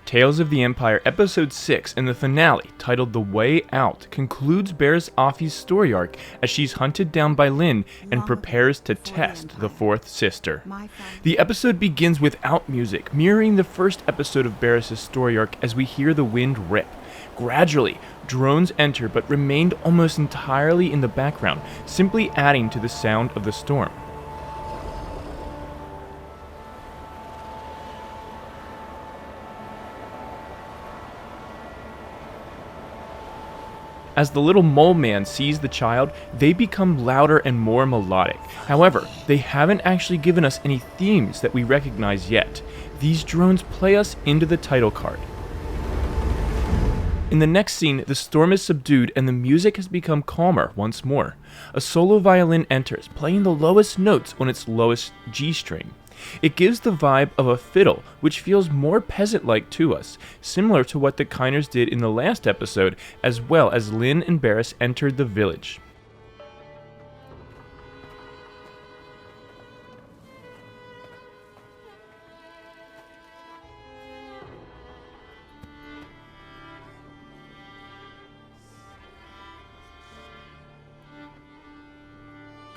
Tales of the Empire Episode 6 and the finale, titled The Way Out, concludes Barriss Offee's story arc as she's hunted down by Lyn and prepares to test the fourth sister. The episode begins without music, mirroring the first episode of Barriss' story arc as we hear the wind rip. Gradually, drones enter but remained almost entirely in the background, simply adding to the sound of the storm. As the little mole man sees the child, they become louder and more melodic. However, they haven't actually given us any themes that we recognize yet. These drones play us into the title card. In the next scene, the storm is subdued and the music has become calmer once more. A solo violin enters, playing the lowest notes on its lowest G string. It gives the vibe of a fiddle, which feels more peasant-like to us, similar to what the Kyners did in the last episode, as well as Lyn and Barriss entered the village.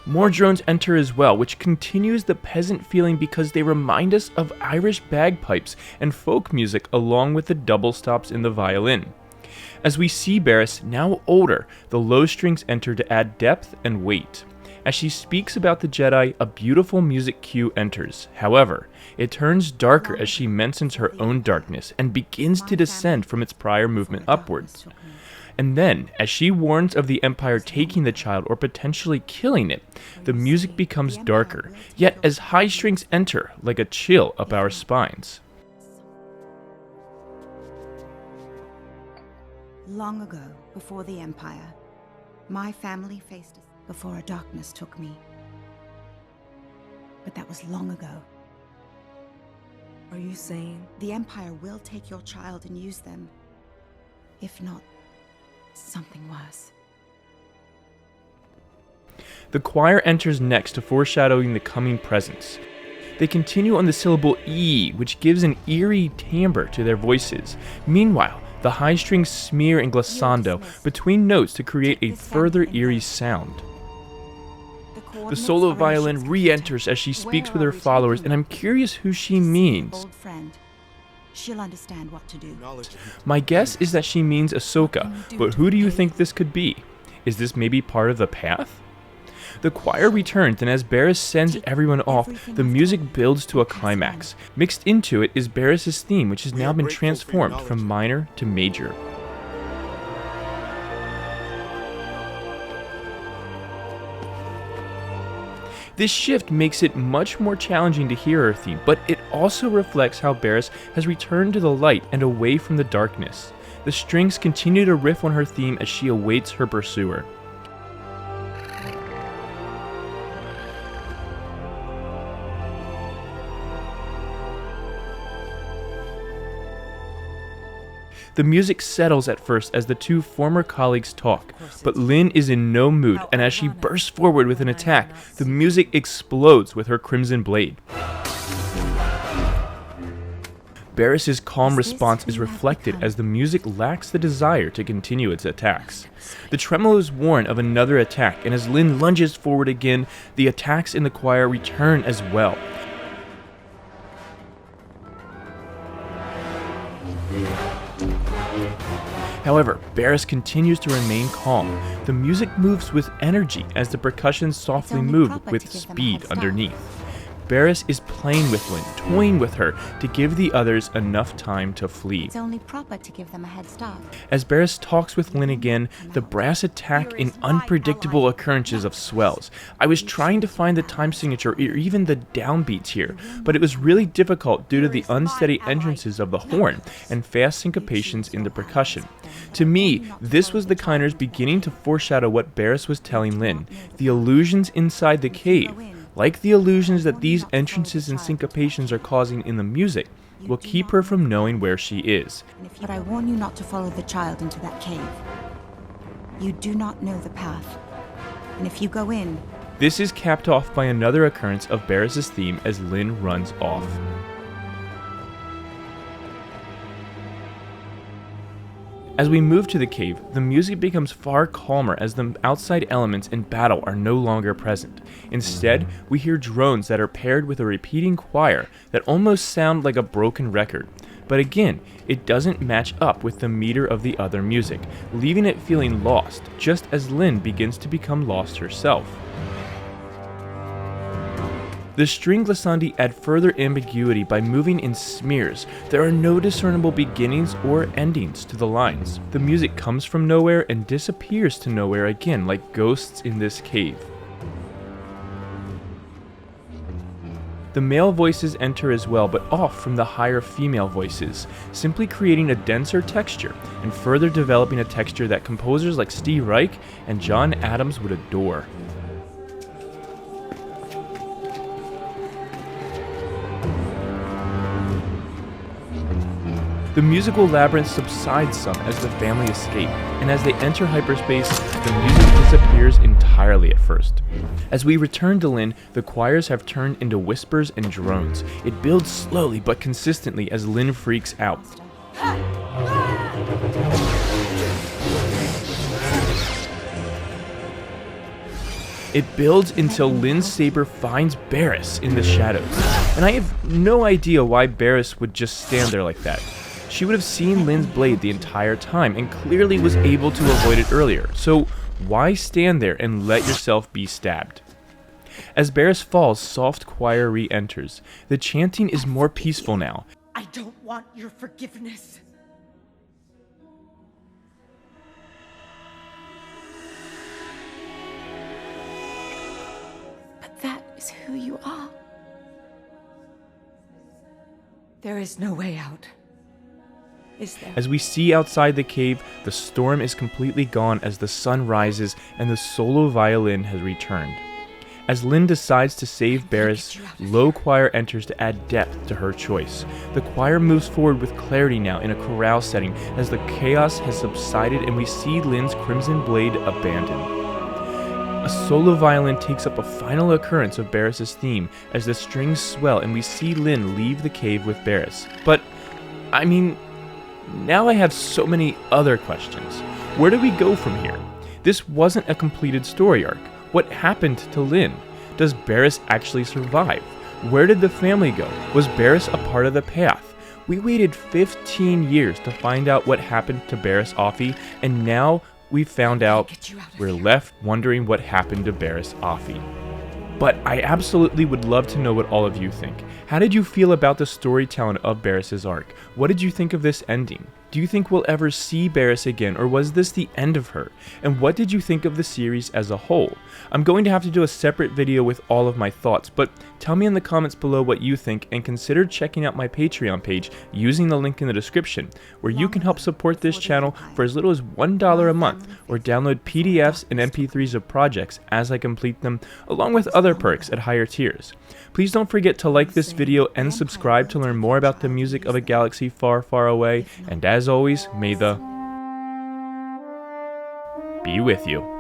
More drones enter as well, which continues the peasant feeling because they remind us of Irish bagpipes and folk music along with the double stops in the violin. As we see Barriss, now older, the low strings enter to add depth and weight. As she speaks about the Jedi, a beautiful music cue enters. However, it turns darker as she mentions her own darkness and begins to descend from its prior movement upwards. And then, as she warns of the Empire taking the child or potentially killing it, the music becomes darker, yet as high strings enter, like a chill up our spines. Long ago, before the Empire, my family faced us before a darkness took me. But that was long ago. Are you saying the Empire will take your child and use them? If not, something worse. The choir enters next to foreshadowing the coming presence. They continue on the syllable E, which gives an eerie timbre to their voices. Meanwhile, the high strings smear and glissando between notes to create a further eerie sound. The solo violin re-enters as she speaks with her followers, and I'm curious who she means. She'll understand what to do. My guess is that she means Ahsoka, but who do you think this could be? Is this maybe part of the path? The choir returns, and as Barriss sends everyone off, the music builds to a climax. Mixed into it is Barriss' theme, which has now been transformed from minor to major. This shift makes it much more challenging to hear her theme, but it also reflects how Barriss has returned to the light and away from the darkness. The strings continue to riff on her theme as she awaits her pursuer. The music settles at first as the two former colleagues talk, but Lyn is in no mood, and as she bursts forward with an attack, the music explodes with her crimson blade. Barriss' calm response is reflected as the music lacks the desire to continue its attacks. The tremolos warn of another attack, and as Lyn lunges forward again, the attacks in the choir return as well. However, Barriss continues to remain calm. The music moves with energy as the percussion softly move with speed underneath. Barriss is playing with Lyn, toying with her to give the others enough time to flee. It's only proper to give them a head start. As Barriss talks with Lyn again, the brass attack in unpredictable occurrences of swells. I was trying to find the time signature or even the downbeats here, but it was really difficult due to the unsteady entrances of the horn and fast syncopations in the percussion. To me, this was the Kyners beginning to foreshadow what Barriss was telling Lyn, the illusions inside the cave. Like the illusions that these entrances and syncopations are causing in the music, will keep her from knowing where she is. But I warn you not to follow the child into that cave. You do not know the path. And if you go in... This is capped off by another occurrence of Barriss' theme as Lyn runs off. As we move to the cave, the music becomes far calmer as the outside elements in battle are no longer present. Instead, we hear drones that are paired with a repeating choir that almost sound like a broken record. But again, it doesn't match up with the meter of the other music, leaving it feeling lost, just as Lyn begins to become lost herself. The string glissandi add further ambiguity by moving in smears. There are no discernible beginnings or endings to the lines. The music comes from nowhere and disappears to nowhere again, like ghosts in this cave. The male voices enter as well, but off from the higher female voices, simply creating a denser texture and further developing a texture that composers like Steve Reich and John Adams would adore. The musical labyrinth subsides some as the family escape, and as they enter hyperspace, the music disappears entirely at first. As we return to Lyn, the choirs have turned into whispers and drones. It builds slowly but consistently as Lyn freaks out. It builds until Lyn's saber finds Barriss in the shadows, and I have no idea why Barriss would just stand there like that. She would have seen Lyn's blade the entire time and clearly was able to avoid it earlier, so why stand there and let yourself be stabbed? As Barriss falls, soft choir re-enters. The chanting is more peaceful now. I don't want your forgiveness. But that is who you are. There is no way out. Is there? As we see outside the cave, the storm is completely gone as the sun rises and the solo violin has returned. As Lyn decides to save Barriss, low choir enters to add depth to her choice. The choir moves forward with clarity now in a chorale setting as the chaos has subsided and we see Lyn's crimson blade abandoned. A solo violin takes up a final occurrence of Barriss's theme as the strings swell and we see Lyn leave the cave with Barriss. But, I mean, now I have so many other questions. Where do we go from here? This wasn't a completed story arc. What happened to Lyn? Does Barriss actually survive? Where did the family go? Was Barriss a part of the path? We waited 15 years to find out what happened to Barriss Offee, and now we've found out. We're left wondering what happened to Barriss Offee. But I absolutely would love to know what all of you think. How did you feel about the storytelling of Barriss's arc? What did you think of this ending? Do you think we'll ever see Barriss again, or was this the end of her? And what did you think of the series as a whole? I'm going to have to do a separate video with all of my thoughts, but tell me in the comments below what you think, and consider checking out my Patreon page using the link in the description, where you can help support this channel for as little as $1 a month, or download PDFs and MP3s of projects as I complete them, along with other perks at higher tiers. Please don't forget to like this video and subscribe to learn more about the music of a galaxy far, far away, and as always, may the be with you.